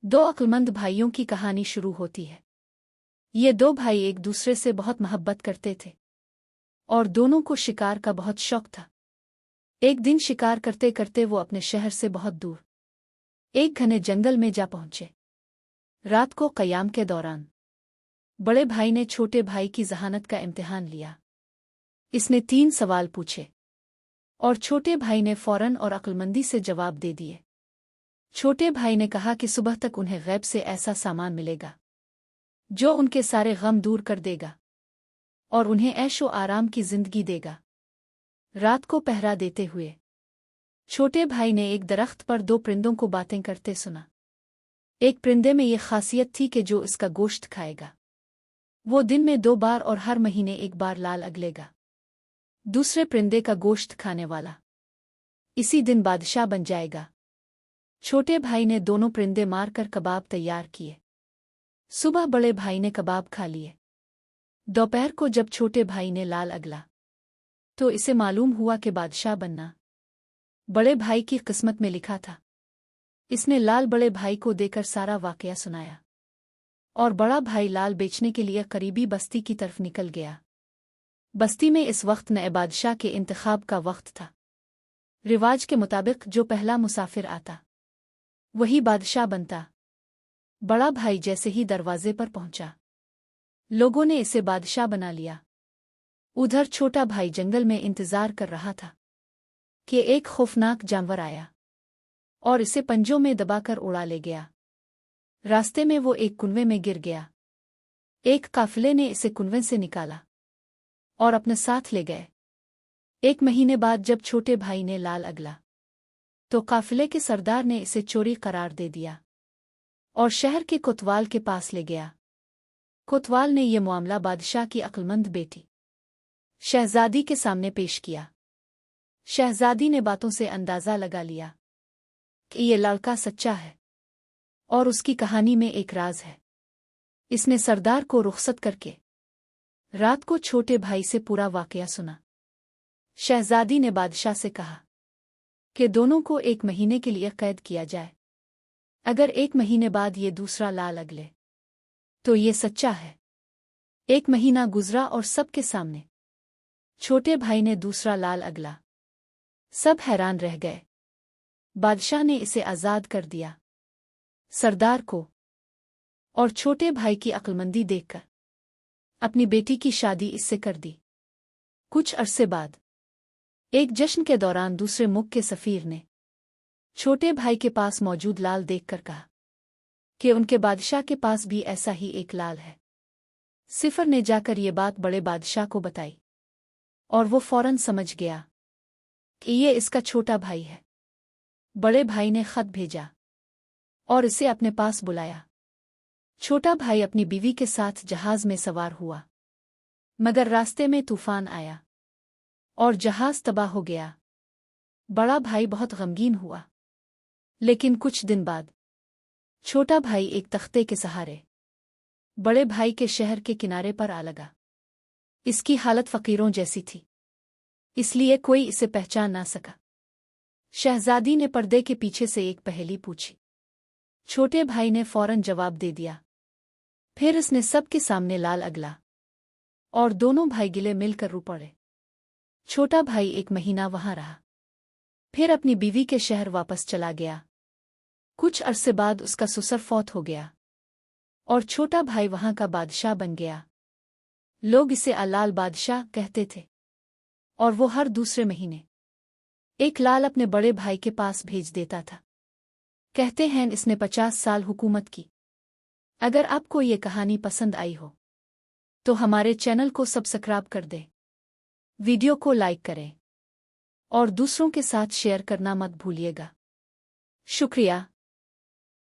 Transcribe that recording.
दो अक्लमंद भाइयों की कहानी शुरू होती है। ये दो भाई एक दूसरे से बहुत मोहब्बत करते थे और दोनों को शिकार का बहुत शौक था। एक दिन शिकार करते करते वो अपने शहर से बहुत दूर एक घने जंगल में जा पहुंचे। रात को क़याम के दौरान बड़े भाई ने छोटे भाई की ज़हानत का इम्तिहान लिया। इसने 3 सवाल पूछे और छोटे भाई ने फ़ौरन और अक्लमंदी से जवाब दे दिए। छोटे भाई ने कहा कि सुबह तक उन्हें गैब से ऐसा सामान मिलेगा जो उनके सारे गम दूर कर देगा और उन्हें ऐशो आराम की जिंदगी देगा। रात को पहरा देते हुए छोटे भाई ने एक दरख्त पर 2 परिंदों को बातें करते सुना। एक परिंदे में ये खासियत थी कि जो इसका गोश्त खाएगा वो दिन में 2 बार और हर महीने 1 बार लाल अगलेगा। दूसरे परिंदे का गोश्त खाने वाला इसी दिन बादशाह बन जाएगा। छोटे भाई ने दोनों परिंदे मारकर कबाब तैयार किए। सुबह बड़े भाई ने कबाब खा लिए। दोपहर को जब छोटे भाई ने लाल अगला तो इसे मालूम हुआ कि बादशाह बनना बड़े भाई की किस्मत में लिखा था। इसने लाल बड़े भाई को देकर सारा वाकया सुनाया और बड़ा भाई लाल बेचने के लिए करीबी बस्ती की तरफ निकल गया। बस्ती में इस वक्त नए बादशाह के इंतखाब का वक्त था। रिवाज के मुताबिक जो पहला मुसाफिर आता वही बादशाह बनता। बड़ा भाई जैसे ही दरवाजे पर पहुंचा लोगों ने इसे बादशाह बना लिया। उधर छोटा भाई जंगल में इंतजार कर रहा था कि एक खौफनाक जानवर आया और इसे पंजों में दबाकर उड़ा ले गया। रास्ते में वो एक कुनवे में गिर गया। एक काफिले ने इसे कुनवे से निकाला और अपने साथ ले गए। 1 महीने बाद जब छोटे भाई ने लाल अगला तो काफिले के सरदार ने इसे चोरी करार दे दिया और शहर के कोतवाल के पास ले गया। कोतवाल ने यह मामला बादशाह की अक्लमंद बेटी शहजादी के सामने पेश किया। शहजादी ने बातों से अंदाजा लगा लिया कि ये लड़का सच्चा है और उसकी कहानी में एक राज है। इसने सरदार को रुखसत करके रात को छोटे भाई से पूरा वाकया सुना। शहजादी ने बादशाह से कहा कि दोनों को 1 महीने के लिए कैद किया जाए। अगर 1 महीने बाद ये दूसरा लाल अगले तो ये सच्चा है। 1 महीना गुजरा और सबके सामने छोटे भाई ने दूसरा लाल अगला। सब हैरान रह गए। बादशाह ने इसे आज़ाद कर दिया। सरदार को और छोटे भाई की अक्लमंदी देखकर अपनी बेटी की शादी इससे कर दी। कुछ अरसे बाद एक जश्न के दौरान दूसरे मुल्क के सफीर ने छोटे भाई के पास मौजूद लाल देखकर कहा कि उनके बादशाह के पास भी ऐसा ही एक लाल है। सिफर ने जाकर ये बात बड़े बादशाह को बताई और वो फौरन समझ गया कि ये इसका छोटा भाई है। बड़े भाई ने खत भेजा और इसे अपने पास बुलाया। छोटा भाई अपनी बीवी के साथ जहाज में सवार हुआ मगर रास्ते में तूफान आया और जहाज तबाह हो गया। बड़ा भाई बहुत गमगीन हुआ लेकिन कुछ दिन बाद छोटा भाई एक तख्ते के सहारे बड़े भाई के शहर के किनारे पर आ लगा। इसकी हालत फकीरों जैसी थी इसलिए कोई इसे पहचान ना सका। शहजादी ने पर्दे के पीछे से एक पहेली पूछी। छोटे भाई ने फौरन जवाब दे दिया। फिर इसने सबके सामने लाल अगला और दोनों भाई गिले मिलकर रो पड़े। छोटा भाई 1 महीना वहां रहा फिर अपनी बीवी के शहर वापस चला गया। कुछ अरसे बाद उसका ससुर फौत हो गया और छोटा भाई वहां का बादशाह बन गया। लोग इसे अलाल बादशाह कहते थे और वो हर दूसरे महीने एक लाल अपने बड़े भाई के पास भेज देता था। कहते हैं इसने 50 साल हुकूमत की। अगर आपको ये कहानी पसंद आई हो तो हमारे चैनल को सब्सक्राइब कर दें, वीडियो को लाइक करें और दूसरों के साथ शेयर करना मत भूलिएगा। शुक्रिया।